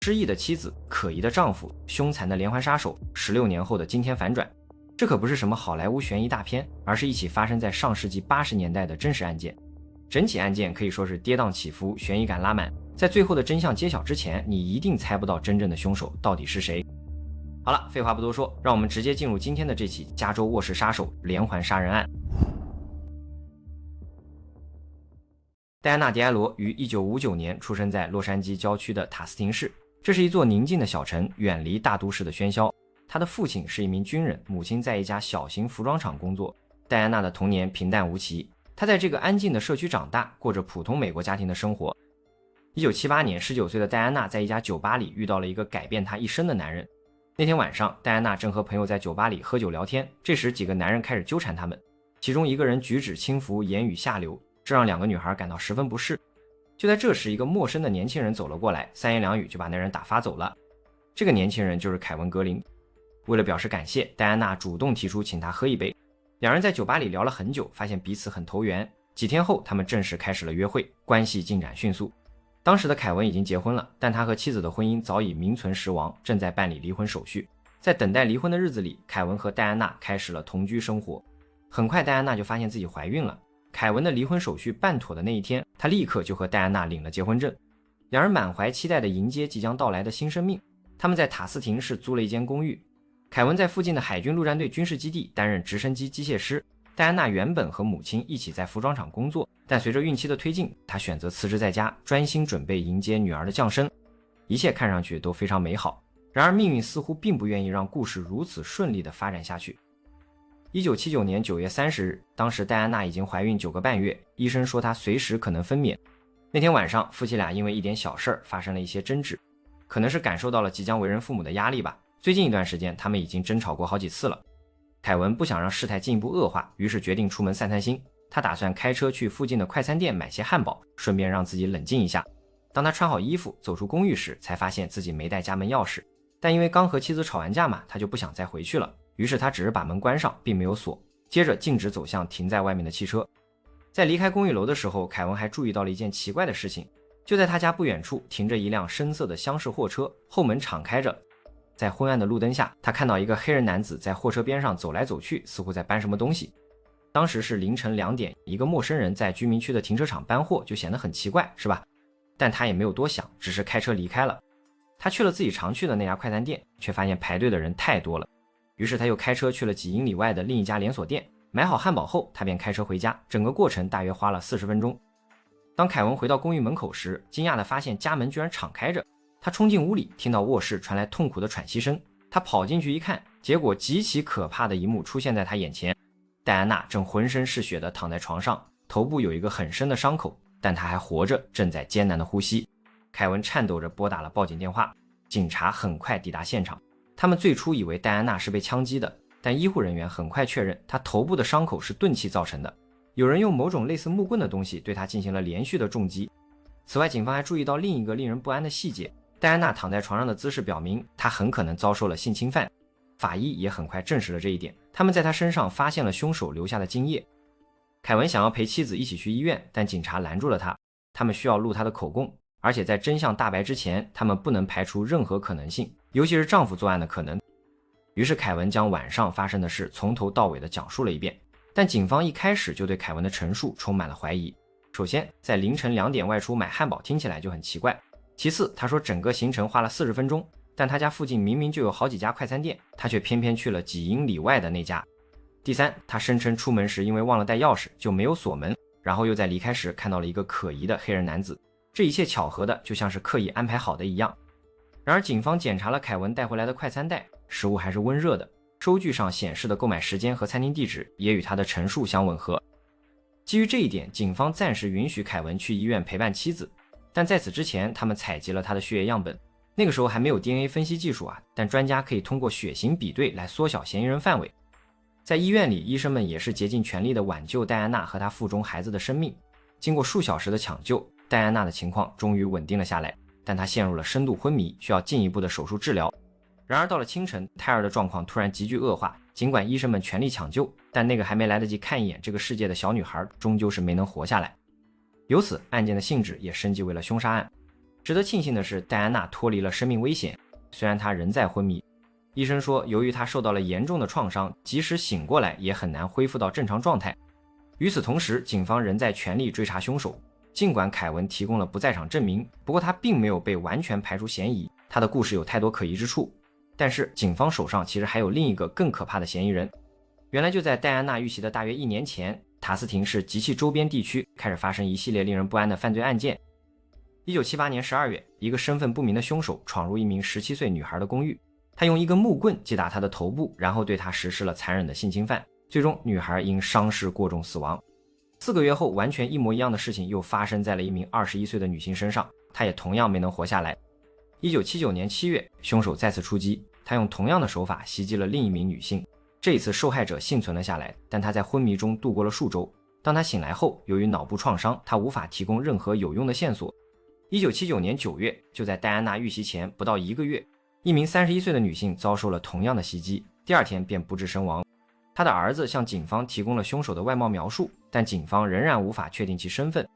失憶的妻子、可疑的丈夫、凶残的連環殺手，16年後的今天反轉。這可不是什麼好萊塢懸疑大片，而是一起發生在上世紀80年代的真實案件。整起案件可以說是跌宕起伏，懸疑感拉滿。在最後的真相揭曉之前，你一定猜不到真正的兇手到底是誰。好了，廢話不多說，讓我們直接進入今天的這起加州臥室殺手連環殺人案。戴安娜·迪埃羅於1959年出生在洛杉磯郊區的塔斯廷市，這是一座寧靜的小城，遠離大都市的喧囂。她的父親是一名軍人，母親在一家小型服裝廠工作。戴安娜的童年平淡無奇，她在這個安靜的社區長大，過着普通美國家庭的生活。1978年，19歲的戴安娜在一家酒吧裡遇到了一個改變她一生的男人。那天晚上，戴安娜正和朋友在酒吧裡喝酒聊天，這時幾個男人開始糾纏他們，其中一個人舉止輕浮，言語下流，這讓兩個女孩感到十分不適。就在這時，一個陌生的年輕人走了過來，三言兩語就把那人打發走了。這個年輕人就是凱文·格林。為了表示感謝，戴安娜主動提出請他喝一杯。兩人在酒吧裡聊了很久，發現彼此很投緣。幾天後，他們正式開始了約會，關係進展迅速。當時的凱文已經結婚了，但他和妻子的婚姻早已名存實亡，正在辦理離婚手續。在等待離婚的日子裡，凱文和戴安娜開始了同居生活。很快，戴安娜就發現自己懷孕了。凱文的離婚手續辦妥的那一天，他立刻就和戴安娜領了結婚證。兩人滿懷期待地迎接即將到來的新生命。他們在塔斯廷市租了一間公寓。凱文在附近的海軍陸戰隊軍事基地擔任直升機機械師。戴安娜原本和母親一起在服裝廠工作，但隨着孕期的推進，她選擇辭職在家，專心準備迎接女兒的降生。一切看上去都非常美好。然而命運似乎並不願意讓故事如此順利地發展下去。1979年9月30日，當時戴安娜已經懷孕9個半月，醫生說她隨時可能分娩。那天晚上，夫妻倆因為一點小事發生了一些爭執，可能是感受到了即将為人父母的壓力吧。最近一段時間，他們已經爭吵過好幾次了。凱文不想讓事態進一步惡化，於是決定出門散散心。他打算開車去附近的快餐店買些漢堡，順便讓自己冷靜一下。當他穿好衣服走出公寓時，才發現自己沒帶家門鑰匙。但因為剛和妻子吵完架嘛，他就不想再回去了。於是他只是把門關上，並沒有鎖，接着徑直走向停在外面的汽車。在離開公寓樓的時候，凱文還注意到了一件奇怪的事情。就在他家不遠處停着一輛深色的厢式貨車，後門敞開着。在昏暗的路燈下，他看到一個黑人男子在貨車邊上走來走去，似乎在搬什麼東西。當時是凌晨2點，一個陌生人在居民區的停車場搬貨，就顯得很奇怪，是吧？但他也沒有多想，只是開車離開了。他去了自己常去的那家快餐店，卻發現排隊的人太多了。於是他又開車去了幾英里外的另一家連鎖店，買好漢堡後，他便開車回家。整個過程大約花了40分鐘。當凱文回到公寓門口時，驚訝地發現家門居然敞開着。他衝進屋裡，聽到臥室傳來痛苦的喘息聲。他跑進去一看，結果極其可怕的一幕出現在他眼前。戴安娜正渾身是血地躺在床上，頭部有一個很深的傷口，但她還活着，正在艱難地呼吸。凱文顫抖着撥打了報警電話，警察很快抵達現場。他們最初以為戴安娜是被槍擊的，但醫護人員很快確認她頭部的傷口是钝器造成的。有人用某種類似木棍的東西對她進行了連續的重擊。此外，警方還注意到另一個令人不安的細節。戴安娜躺在床上的姿勢表明，她很可能遭受了性侵犯。法醫也很快證實了這一點，他們在她身上發現了兇手留下的精液。凱文想要陪妻子一起去醫院，但警察攔住了他，他們需要錄他的口供，而且在真相大白之前，他們不能排除任何可能性，尤其是丈夫作案的可能。於是凱文將晚上發生的事從頭到尾的講述了一遍，但警方一開始就對凱文的陳述充滿了懷疑。首先，在凌晨2點外出買漢堡听起來就很奇怪。其次，他說整個行程花了40分鐘，但他家附近明明就有好幾家快餐店，他卻偏偏去了幾英里外的那家。第三，他声稱出門時因為忘了帶鑰匙就沒有鎖门，然後又在離開時看到了一個可疑的黑人男子。這一切巧合的就像是刻意安排好的一樣。然而警方檢查了凱文帶回來的快餐袋，食物還是溫熱的，收據上顯示的購買時間和餐廳地址也與他的陈述相吻合。基於这一點，警方暫時允許凱文去醫院陪伴妻子。但在此之前，他們採集了他的血液樣本。那個時候還沒有 DNA 分析技術啊，但專家可以通過血型比對來縮小嫌疑人範圍。在醫院裡，醫生們也是竭盡全力地挽救戴安娜和她腹中孩子的生命。經過數小時的搶救，戴安娜的情況終於穩定了下來，但她陷入了深度昏迷，需要進一步的手術治療。然而到了清晨，胎兒的狀況突然急劇惡化，儘管醫生們全力搶救，但那個還沒來得及看一眼這個世界的小女孩終究是沒能活下來。由此，案件的性質也升級為了凶殺案。值得慶幸的是，戴安娜脫離了生命危險，雖然她仍在昏迷。醫生說，由於她受到了嚴重的創傷，即使醒過來也很難恢復到正常狀態。與此同時，警方仍在全力追查兇手。儘管凱文提供了不在場證明，不過他並沒有被完全排除嫌疑，他的故事有太多可疑之處。但是警方手上其實還有另一個更可怕的嫌疑人。原來就在戴安娜遇襲的大約1年前，塔斯廷市及其周邊地區開始發生一系列令人不安的犯罪案件。1978年12月，一個身份不明的兇手闖入一名17歲女孩的公寓，他用一根木棍擊打她的頭部，然後對她實施了殘忍的性侵犯，最終女孩因傷勢過重死亡。4個月後，完全一模一樣的事情又發生在了一名21歲的女性身上，她也同樣沒能活下來。1979年7月，兇手再次出擊，他用同樣的手法襲擊了另一名女性。這一次受害者幸存了下來，但她在昏迷中度過了數周。當她醒來後，由於腦部創傷，她無法提供任何有用的線索。1979年9月，就在戴安娜遇襲前不到1個月，一名31歲的女性遭受了同樣的襲擊，第二天便不治身亡。他的兒子向警方提供了兇手的外貌描述，但警方仍然无法確定其身份。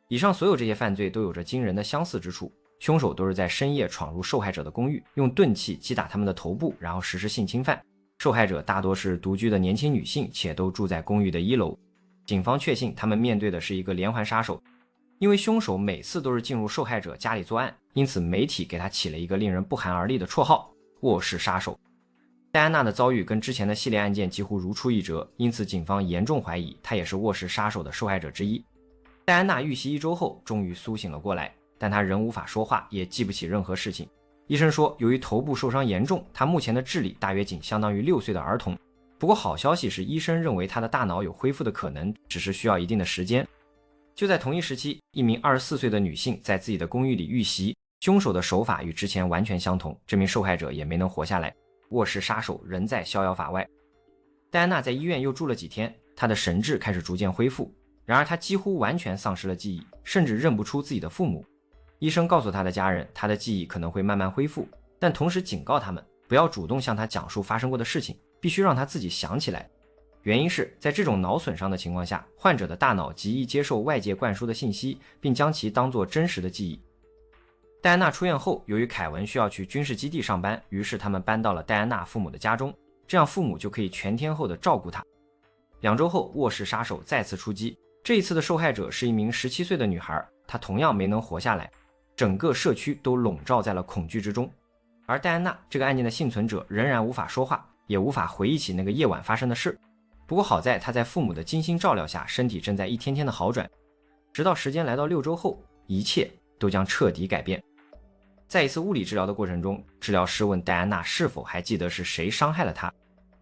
以上所有這些犯罪都有着驚人的相似之處，兇手都是在深夜闖入受害者的公寓，用鈍器擊打他們的頭部，然後實施性侵犯。受害者大多是獨居的年輕女性，且都住在公寓的1樓。警方確信他們面對的是一個連環殺手，因為兇手每次都是進入受害者家裡作案，因此媒體給他起了一個令人不寒而栗的綽號——臥室殺手。戴安娜的遭遇跟之前的系列案件幾乎如出一轍，因此警方嚴重懷疑她也是臥室殺手的受害者之一。戴安娜遇襲1周後終於甦醒了過來，但她仍無法說話，也記不起任何事情。醫生說，由於頭部受傷嚴重，她目前的智力大約僅相當於6歲的兒童。不過好消息是，醫生認為她的大腦有恢復的可能，只是需要一定的時間。就在同一時期，一名24歲的女性在自己的公寓裡遇襲，兇手的手法與之前完全相同，這名受害者也沒能活下來。臥室殺手仍在逍遙法外。戴安娜在醫院又住了幾天，她的神智開始逐漸恢復，然而她幾乎完全喪失了記憶，甚至認不出自己的父母。醫生告訴她的家人，她的記憶可能會慢慢恢復，但同時警告他們不要主動向她講述發生過的事情，必須讓她自己想起來。原因是在這種腦損傷的情況下，患者的大腦極易接受外界灌輸的信息，並將其當作真實的記憶。戴安娜出院後，由於凱文需要去軍事基地上班，於是他們搬到了戴安娜父母的家中，這樣父母就可以全天候的照顧她。2周後，臥室殺手再次出擊，這一次的受害者是一名17歲的女孩，她同樣沒能活下來。整個社區都籠罩在了恐懼之中，而戴安娜這個案件的幸存者仍然無法說話，也無法回憶起那個夜晚發生的事。不過好在她在父母的精心照料下，身體正在一天天的好轉，直到時間來到6周後，一切都將徹底改變。在一次物理治療的過程中，治療師問戴安娜是否還記得是誰傷害了她。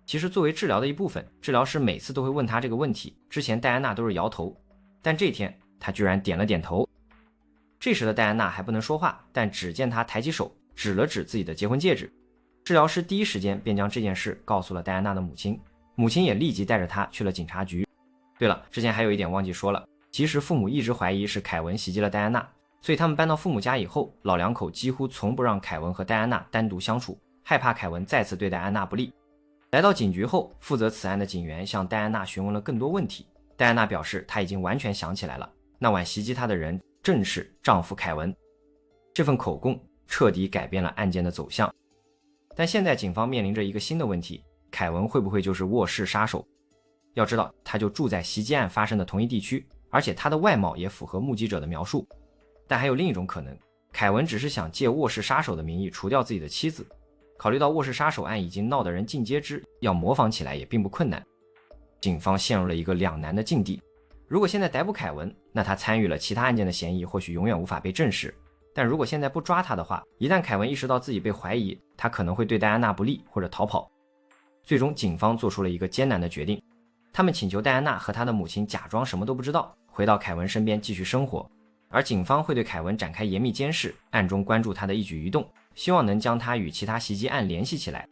其實作為治療的一部分，治療師每次都會問她這個問題，之前戴安娜都是搖頭，但這天她居然點了點頭。這時的戴安娜還不能說話，但只見她抬起手指了指自己的結婚戒指。治療師第一時間便將這件事告訴了戴安娜的母親，母親也立即帶着她去了警察局。對了，之前還有一點忘記說了，其實父母一直懷疑是凱文襲擊了戴安娜，所以他們搬到父母家以後，老兩口幾乎從不讓凱文和戴安娜單獨相處，害怕凱文再次對待安娜不利。來到警局後，負責此案的警員向戴安娜詢問了更多問題。戴安娜表示她已經完全想起來了，那晚襲擊她的人正是丈夫凱文。這份口供徹底改變了案件的走向。但現在警方面臨着一個新的問題，凱文會不會就是臥室殺手？要知道，他就住在襲擊案發生的同一地區，而且他的外貌也符合目擊者的描述。但還有另一種可能，凱文只是想借臥室殺手的名義除掉自己的妻子。考慮到臥室殺手案已經鬧得人盡皆知，要模仿起來也並不困難。警方陷入了一個两難的境地。如果現在逮捕凱文，那他參與了其他案件的嫌疑或許永遠無法被證實。但如果現在不抓他的話，一旦凱文意識到自己被懷疑，他可能會對戴安娜不利或者逃跑。最終，警方做出了一個艱難的決定，他們請求戴安娜和她的母親假裝什麼都不知道，回到凱文身邊繼續生活，而警方會對凱文展開嚴密監視，暗中關注他的一舉一動，希望能將他與其他襲擊案聯繫起來。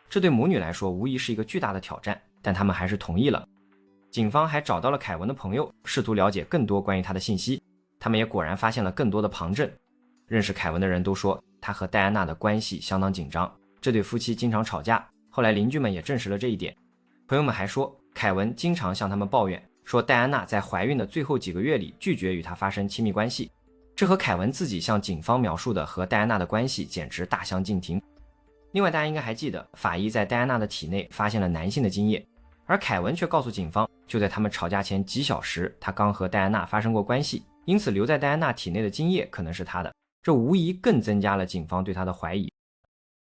這對母女來說無疑是一個巨大的挑戰，但他們還是同意了。警方還找到了凱文的朋友，試圖了解更多關於他的信息，他們也果然發現了更多的旁證。認識凱文的人都說，他和戴安娜的關係相當緊張，這對夫妻經常吵架，後來鄰居們也證實了這一點。朋友們還說，凱文經常向他們抱怨，說戴安娜在懷孕的最後幾個月裡拒絕與他發生親密關係。這和凱文自己向警方描述的和戴安娜的關係簡直大相徑庭。另外，大家应該還記得，法医在戴安娜的體內發現了男性的精液，而凱文卻告訴警方，就在他們吵架前幾小時，他剛和戴安娜發生過關係，因此留在戴安娜體內的精液可能是他的，這無疑更增加了警方對他的懷疑。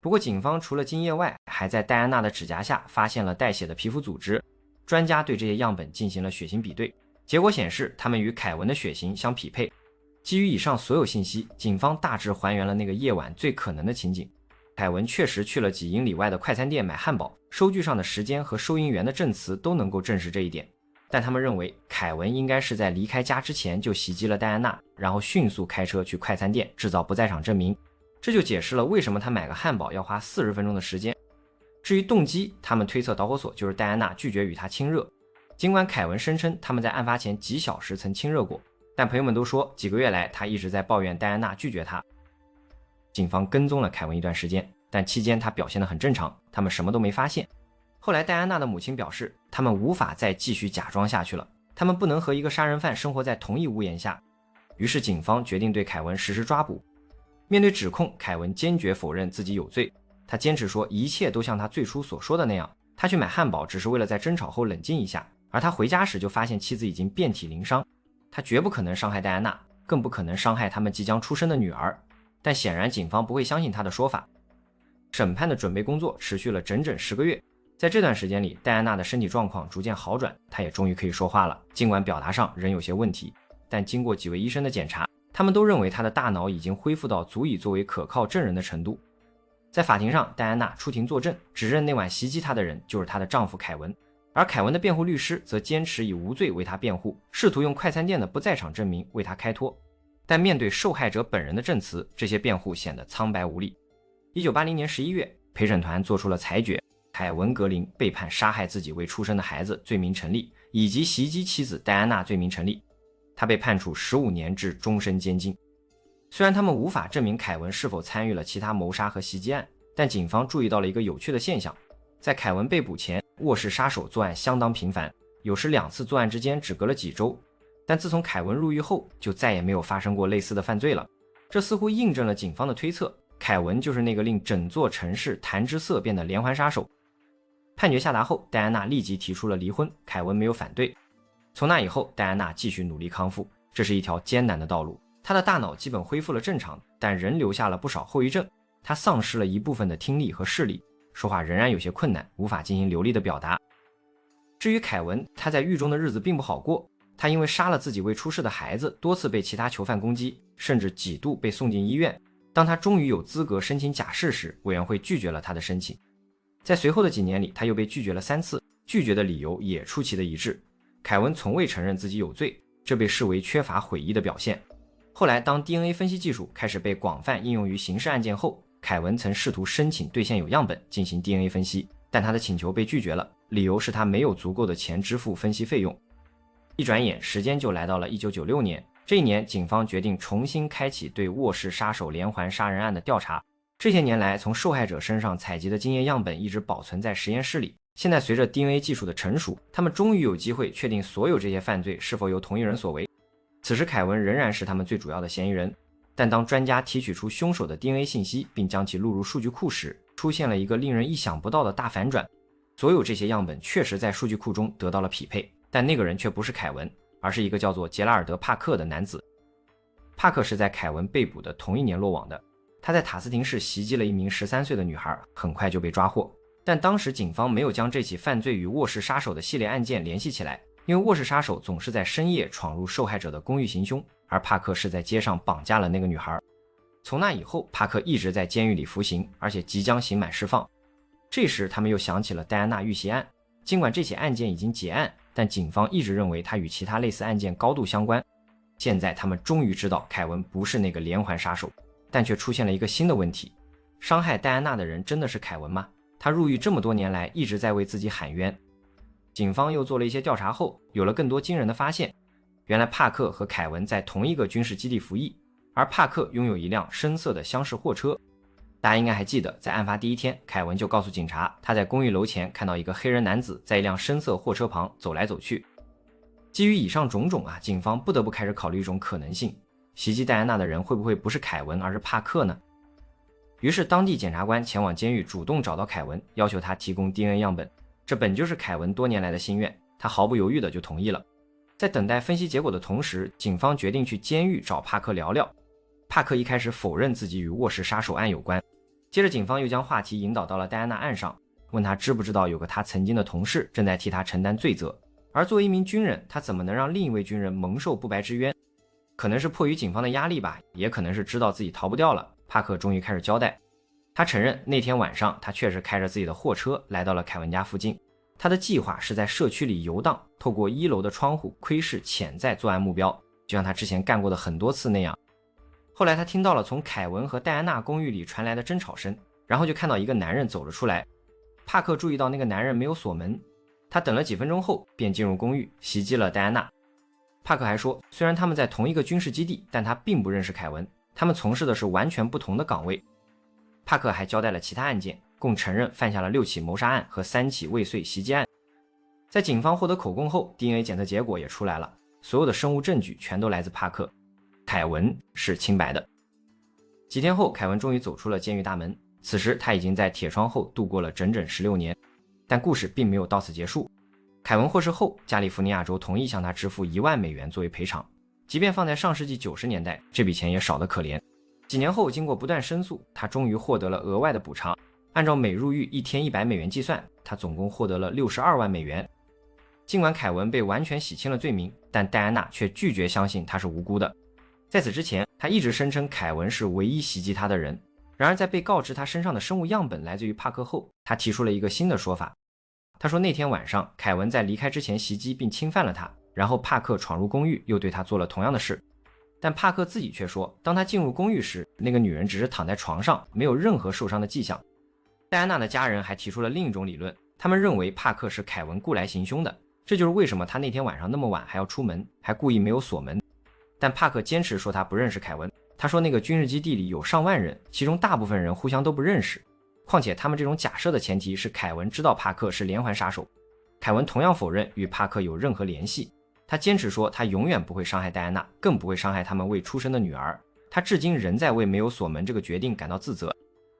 不過，警方除了精液外，還在戴安娜的指甲下發現了带血的皮膚組織，專家對這些樣本進行了血型比對，結果顯示他們與凱文的血型相匹配。基於以上所有信息，警方大致還原了那個夜晚最可能的情景。凱文確實去了幾英里外的快餐店買漢堡，收據上的時間和收银員的證詞都能夠證實這一點。但他們認為凱文應該是在離開家之前就襲擊了戴安娜，然後迅速開車去快餐店制造不在場證明，這就解釋了為什麼他買個漢堡要花40分鐘的時間。至於動機，他們推測導火索就是戴安娜拒絕與他親熱。儘管凱文聲稱他們在案發前幾小時曾親熱過，但朋友們都說幾個月來他一直在抱怨戴安娜拒絕他。警方跟蹤了凱文一段時間，但期間他表現得很正常，他們什麼都沒發現。後來戴安娜的母親表示，他們無法再繼續假裝下去了，他們不能和一個杀人犯生活在同一屋檐下。於是警方決定對凱文實施抓捕。面對指控，凱文堅決否認自己有罪，他堅持說一切都像他最初所說的那樣，他去買漢堡只是為了在爭吵後冷靜一下，而他回家時就發現妻子已經遍體鱗傷。他絕不可能傷害戴安娜，更不可能傷害他們即將出生的女兒。但顯然警方不會相信他的說法。審判的準備工作持續了整整10個月，在這段時間裡，戴安娜的身體狀況逐漸好轉，她也終於可以說話了，儘管表達上仍有些問題。但經過幾位醫生的檢查，他們都認為她的大腦已經恢復到足以作為可靠證人的程度。在法庭上，戴安娜出庭作證，指認那晚襲擊她的人就是她的丈夫凱文，而凱文的辯護律師則堅持以無罪為她辯護，試圖用快餐店的不在場證明為她開脫。但面對受害者本人的證詞，這些辯護顯得蒼白無力。1980年11月，陪審團做出了裁決，凱文·格林被判杀害自己未出生的孩子罪名成立，以及襲擊妻子戴安娜罪名成立。他被判處15年至終身监禁。雖然他們無法證明凱文是否參與了其他謀殺和襲擊案，但警方注意到了一個有趣的現象：在凱文被捕前，卧室殺手作案相當頻繁，有时2次作案之間只隔了幾周。但自從凱文入獄後，就再也沒有發生過類似的犯罪了。這似乎印證了警方的推測，凱文就是那個令整座城市談之色變的連環殺手。判決下達後，戴安娜立即提出了離婚，凱文沒有反對。從那以後，戴安娜繼續努力康復，這是一條艱難的道路。她的大腦基本恢復了正常，但仍留下了不少後遺症。她喪失了一部分的聽力和視力，說話仍然有些困難，無法進行流利的表達。至於凱文，他在獄中的日子並不好過。他因為殺了自己未出世的孩子，多次被其他囚犯攻擊，甚至幾度被送進醫院。當他終於有資格申請假釋時，委員會拒絕了他的申請。在隨後的幾年裡，他又被拒絕了3次，拒絕的理由也出奇的一致。凱文從未承認自己有罪，這被視為缺乏悔意的表現。後來，當 DNA 分析技術開始被廣泛應用於刑事案件後，凱文曾試圖申請對現有樣本進行 DNA 分析，但他的請求被拒絕了，理由是他沒有足夠的錢支付分析費用。一轉眼，時間就來到了1996年。這一年，警方決定重新開啟對臥室殺手連環殺人案的調查。這些年來，從受害者身上採集的精液樣本一直保存在實驗室裡。現在，隨着 DNA 技術的成熟，他們終於有機會確定所有這些犯罪是否由同一人所為。此時，凱文仍然是他們最主要的嫌疑人。但當專家提取出兇手的 DNA 信息，並將其錄入數據庫時，出現了一個令人意想不到的大反轉。所有這些樣本確實在數據庫中得到了匹配。但那個人卻不是凱文，而是一個叫做傑拉爾德·帕克的男子。帕克是在凱文被捕的同一年落網的。他在塔斯廷市襲擊了一名13歲的女孩，很快就被抓獲。但當時警方沒有將這起犯罪與臥室殺手的系列案件聯繫起來，因為臥室殺手總是在深夜闖入受害者的公寓行兇，而帕克是在街上綁架了那個女孩。從那以後，帕克一直在監獄裡服刑，而且即將刑滿釋放。這時，他們又想起了戴安娜遇襲案。儘管這起案件已經結案，但警方一直認為它與其他類似案件高度相關。現在他們終於知道凱文不是那個連環殺手，但卻出現了一個新的問題：傷害戴安娜的人真的是凱文嗎？他入獄這麼多年來一直在為自己喊冤。警方又做了一些調查後，有了更多驚人的發現。原來帕克和凱文在同一個軍事基地服役，而帕克擁有一輛深色的厢式貨車。大家應該還記得，在案發第一天，凱文就告訴警察，他在公寓樓前看到一個黑人男子在一輛深色貨車旁走來走去。基於以上種種警方不得不開始考慮一種可能性，襲擊戴安娜的人會不會不是凱文，而是帕克呢？於是當地檢察官前往監獄，主動找到凱文，要求他提供 DNA 樣本。這本就是凱文多年來的心願，他毫不猶豫的就同意了。在等待分析結果的同時，警方決定去監獄找帕克聊聊。帕克一開始否認自己與臥室殺手案有關，接着警方又將話題引導到了戴安娜案上，問他知不知道有個他曾經的同事正在替他承擔罪責，而作為一名軍人，他怎麼能讓另一位軍人蒙受不白之冤？可能是迫於警方的壓力吧，也可能是知道自己逃不掉了。帕克終於開始交代，他承認那天晚上他確實開着自己的貨車來到了凱文家附近，他的計劃是在社區裡遊蕩，透過1樓的窗戶窺視潛在作案目標，就像他之前幹過的很多次那樣。後來他聽到了從凱文和戴安娜公寓裡傳來的爭吵聲，然後就看到一個男人走了出來。帕克注意到那個男人沒有鎖門，他等了幾分鐘後便進入公寓襲擊了戴安娜。帕克還說，雖然他們在同一個軍事基地，但他並不認識凱文，他們從事的是完全不同的崗位。帕克還交代了其他案件，共承認犯下了6起謀殺案和3起未遂袭擊案。在警方獲得口供後， DNA 檢測結果也出來了，所有的生物證據全都來自帕克，凱文是清白的。幾天後，凱文終於走出了監獄大門，此時他已經在鐵窗後度過了整整16年。但故事並沒有到此結束。凱文獲釋後，加利福尼亞州同意向他支付1萬美元作為賠償，即便放在上世紀90年代，這筆錢也少得可憐。幾年後，經過不斷申訴，他終於獲得了額外的補償。按照每入獄1天100美元計算，他總共獲得了62萬美元。儘管凱文被完全洗清了罪名，但戴安娜卻拒絕相信他是無辜的。在此之前，他一直聲稱凱文是唯一襲擊他的人。然而在被告知他身上的生物樣本來自於帕克後，他提出了一個新的說法。他說那天晚上凱文在離開之前襲擊並侵犯了他，然後帕克闖入公寓又對他做了同樣的事。但帕克自己卻說，當他進入公寓時，那個女人只是躺在床上，沒有任何受傷的跡象。戴安娜的家人還提出了另一種理論，他們認為帕克是凱文雇來行兇的，這就是為什麼他那天晚上那麼晚還要出門，還故意沒有鎖門。但帕克堅持說他不認識凱文，他說那個軍事基地裡有上萬人，其中大部分人互相都不認識，況且他們這種假設的前提是凱文知道帕克是連環殺手。凱文同樣否認與帕克有任何聯繫，他堅持說他永遠不會傷害戴安娜，更不會傷害他們未出生的女兒。他至今仍在為沒有鎖門這個決定感到自責。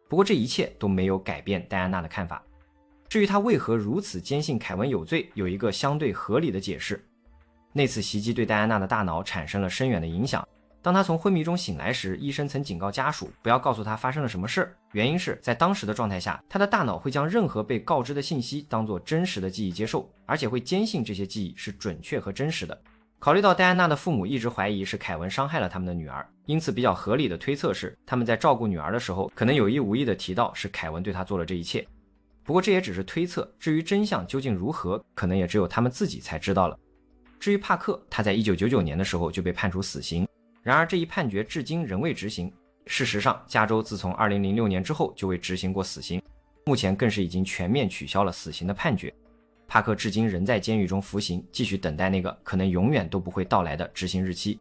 不過這一切都沒有改變戴安娜的看法。至於他為何如此堅信凱文有罪，有一個相对合理的解釋。那次襲擊對戴安娜的大腦產生了深遠的影響。當他從昏迷中醒來時，醫生曾警告家屬不要告訴他發生了什麼事，原因是在當時的狀態下，他的大腦會將任何被告知的信息當作真實的記憶接受，而且會堅信這些記憶是準確和真實的。考慮到戴安娜的父母一直懷疑是凱文傷害了他們的女兒，因此比較合理的推測是，他們在照顧女兒的時候，可能有意無意的提到是凱文對她做了這一切。不過這也只是推測，至於真相究竟如何，可能也只有他們自己才知道了。至于帕克，他在1999年的时候就被判處死刑，然而這一判決至今仍未執行。事實上，加州自從2006年之後就未執行過死刑，目前更是已經全面取消了死刑的判決。帕克至今仍在監獄中服刑，繼續等待那個可能永遠都不會到來的執行日期。